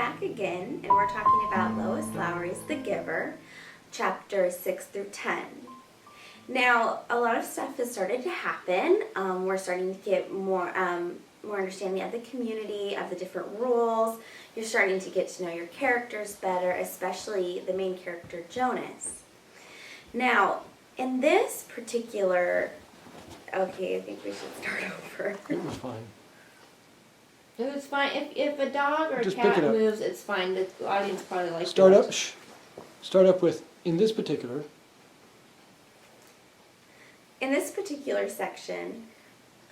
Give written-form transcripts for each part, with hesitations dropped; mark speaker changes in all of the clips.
Speaker 1: back again, and we're talking about Lois Lowry's The Giver, chapters 6 through 10. Now, a lot of stuff has started to happen. We're starting to get more understanding of the community, of the different rules. You're starting to get to know your characters better, especially the main character, Jonas. Now, in this particular... Okay, I think we should start over.
Speaker 2: It was fine.
Speaker 3: It's fine. If a dog or a
Speaker 2: Just
Speaker 3: cat
Speaker 2: pick it up.
Speaker 3: moves, it's fine. The audience probably likes
Speaker 2: Start
Speaker 3: it.
Speaker 2: up. Start up with in this particular.
Speaker 1: In this particular section,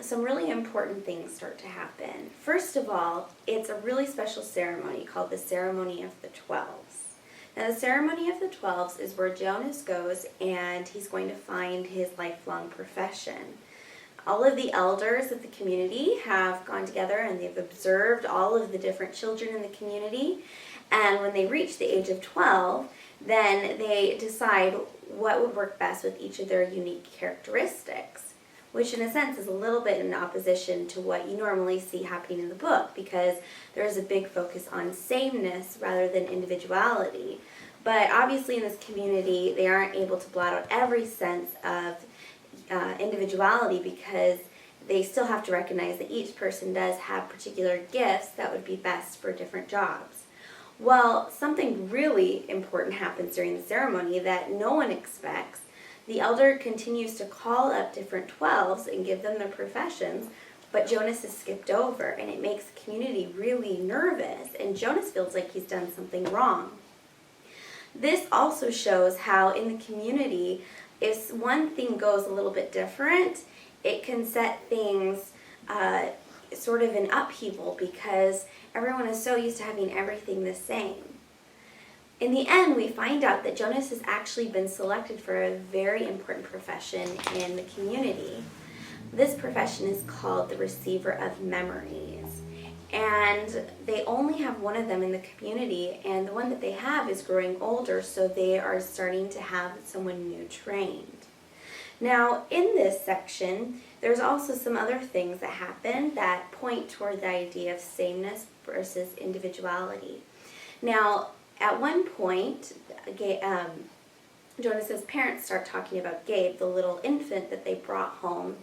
Speaker 1: some really important things start to happen. First of all, it's a really special ceremony called the Ceremony of the Twelves. Now, the Ceremony of the Twelves is where Jonas goes and he's going to find his lifelong profession. All of the elders of the community have gone together and they've observed all of the different children in the community. And when they reach the age of 12, then they decide what would work best with each of their unique characteristics, which in a sense is a little bit in opposition to what you normally see happening in the book, because there's a big focus on sameness rather than individuality. But obviously in this community, they aren't able to blot out every sense of individuality, because they still have to recognize that each person does have particular gifts that would be best for different jobs. Well, something really important happens during the ceremony that no one expects. The elder continues to call up different 12s and give them their professions, but Jonas is skipped over, and it makes the community really nervous, and Jonas feels like he's done something wrong. This also shows how in the community, if one thing goes a little bit different, it can set things sort of in upheaval, because everyone is so used to having everything the same. In the end, we find out that Jonas has actually been selected for a very important profession in the community. This profession is called the Receiver of Memories. And they only have one of them in the community, and the one that they have is growing older, so they are starting to have someone new trained. Now, in this section, there's also some other things that happen that point toward the idea of sameness versus individuality. Now, at one point, Jonas's parents start talking about Gabe, the little infant that they brought home,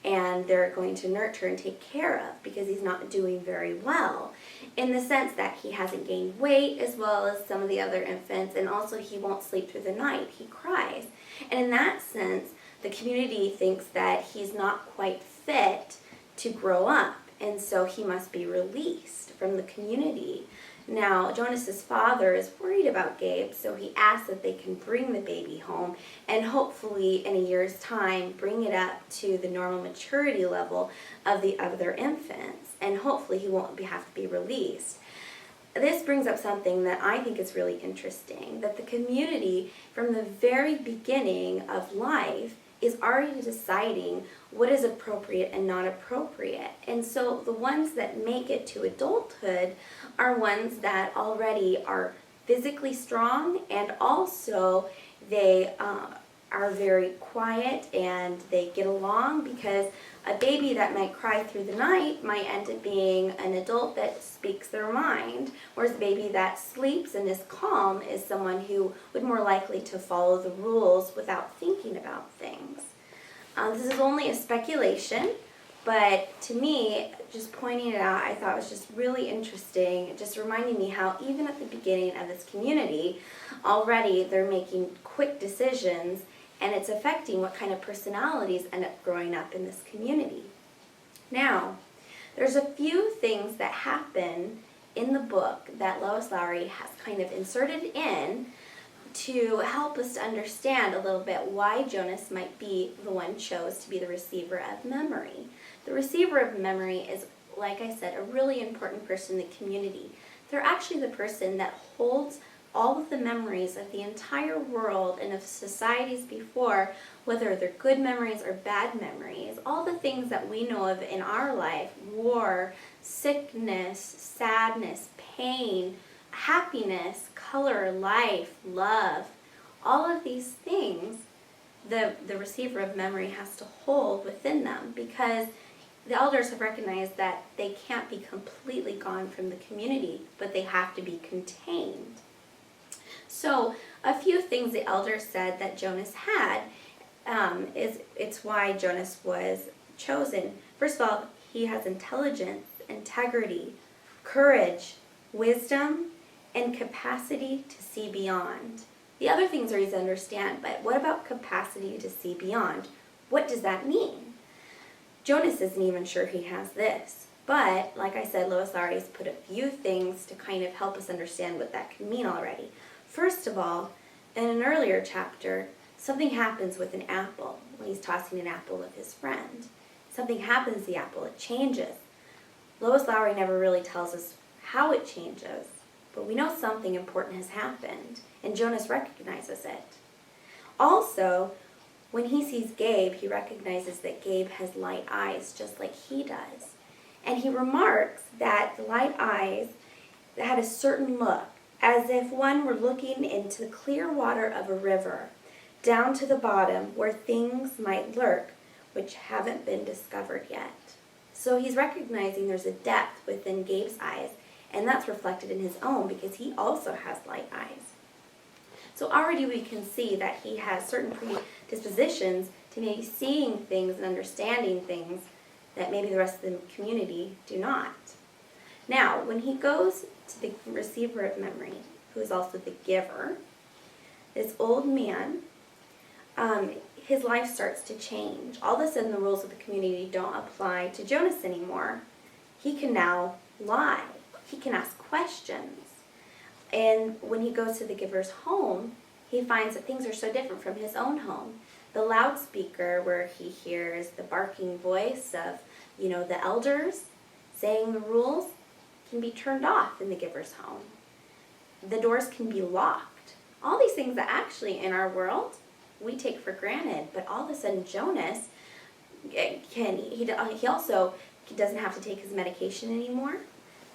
Speaker 1: and they're going to nurture and take care of because he's not doing very well, in the sense that he hasn't gained weight as well as some of the other infants, and also he won't sleep through the night. He cries. And in that sense, the community thinks that he's not quite fit to grow up, and so he must be released from the community. Now, Jonas's father is worried about Gabe, so he asks that they can bring the baby home and hopefully in a year's time bring it up to the normal maturity level of the other infants, and hopefully he won't have to be released. This brings up something that I think is really interesting, that the community from the very beginning of life is already deciding what is appropriate and not appropriate. And so the ones that make it to adulthood are ones that already are physically strong, and also they are very quiet and they get along, because a baby that might cry through the night might end up being an adult that speaks their mind, whereas a baby that sleeps and is calm is someone who would more likely to follow the rules without thinking about things. This is only a speculation, but to me, just pointing it out, I thought was just really interesting, just reminding me how even at the beginning of this community, already they're making quick decisions, and it's affecting what kind of personalities end up growing up in this community. Now, there's a few things that happen in the book that Lois Lowry has kind of inserted in to help us to understand a little bit why Jonas might be the one chose to be the receiver of memory. The receiver of memory is, like I said, a really important person in the community. They're actually the person that holds all of the memories of the entire world and of societies before, whether they're good memories or bad memories, all the things that we know of in our life: war, sickness, sadness, pain, happiness, color, life, love, all of these things the receiver of memory has to hold within them, because the elders have recognized that they can't be completely gone from the community, but they have to be contained. So a few things the elders said that Jonas had it's why Jonas was chosen. First of all, he has intelligence, integrity, courage, wisdom, and capacity to see beyond. The other things are easy to understand, but what about capacity to see beyond? What does that mean? Jonas isn't even sure he has this. But, like I said, Lois Lowry has put a few things to kind of help us understand what that can mean already. First of all, in an earlier chapter, something happens with an apple when he's tossing an apple with his friend. Something happens to the apple, it changes. Lois Lowry never really tells us how it changes, but we know something important has happened, and Jonas recognizes it. Also, when he sees Gabe, he recognizes that Gabe has light eyes just like he does. And he remarks that the light eyes had a certain look, as if one were looking into the clear water of a river, down to the bottom where things might lurk which haven't been discovered yet. So he's recognizing there's a depth within Gabe's eyes, and that's reflected in his own because he also has light eyes. So already we can see that he has certain predispositions to maybe seeing things and understanding things that maybe the rest of the community do not. Now, when he goes to the receiver of memory, who is also the giver, this old man, his life starts to change. All of a sudden, the rules of the community don't apply to Jonas anymore. He can now lie. He can ask questions. And when he goes to the giver's home, he finds that things are so different from his own home. The loudspeaker where he hears the barking voice of, the elders saying the rules can be turned off in the giver's home. The doors can be locked. All these things that actually in our world we take for granted, but all of a sudden Jonas he also doesn't have to take his medication anymore,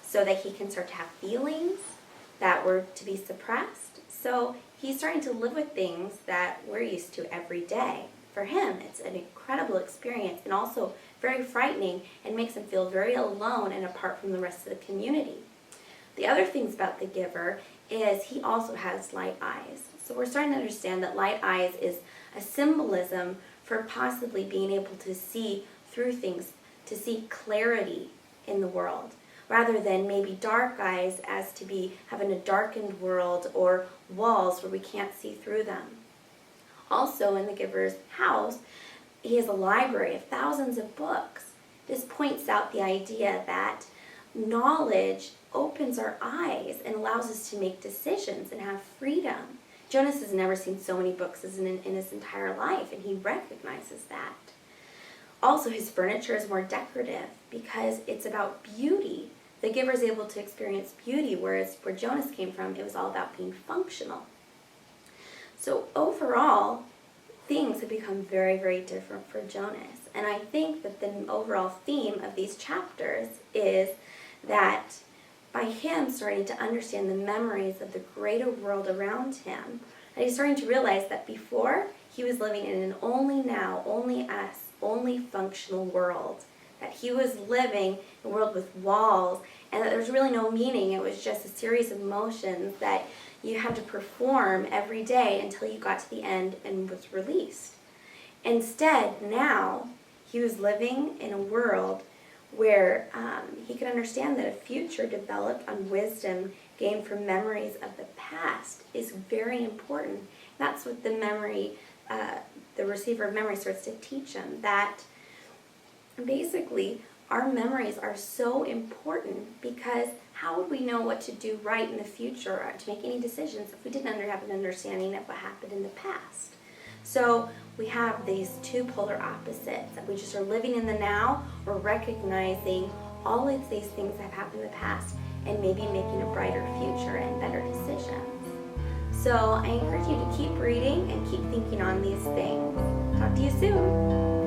Speaker 1: so that he can start to have feelings that were to be suppressed. So he's starting to live with things that we're used to every day. For him, it's an incredible experience and also very frightening and makes him feel very alone and apart from the rest of the community. The other things about the giver is he also has light eyes. So we're starting to understand that light eyes is a symbolism for possibly being able to see through things, to see clarity in the world, rather than maybe dark eyes as to be having a darkened world or walls where we can't see through them. Also in the giver's house, he has a library of thousands of books. This points out the idea that knowledge opens our eyes and allows us to make decisions and have freedom. Jonas has never seen so many books as in his entire life, and he recognizes that. Also, his furniture is more decorative because it's about beauty. The giver is able to experience beauty, whereas where Jonas came from, it was all about being functional. So overall, things have become very, very different for Jonas. And I think that the overall theme of these chapters is that by him starting to understand the memories of the greater world around him, that he's starting to realize that before he was living in an only now, only us, only functional world, that he was living in a world with walls, and that there was really no meaning. It was just a series of motions that you had to perform every day until you got to the end and was released. Instead, now, he was living in a world where he could understand that a future developed on wisdom gained from memories of the past is very important. That's what the receiver of memory starts to teach him, that basically our memories are so important, because how would we know what to do right in the future or to make any decisions if we didn't have an understanding of what happened in the past? So we have these two polar opposites, that we just are living in the now, or recognizing all of these things that have happened in the past and maybe making a brighter future and better decisions. So I encourage you to keep reading and keep thinking on these things. Talk to you soon.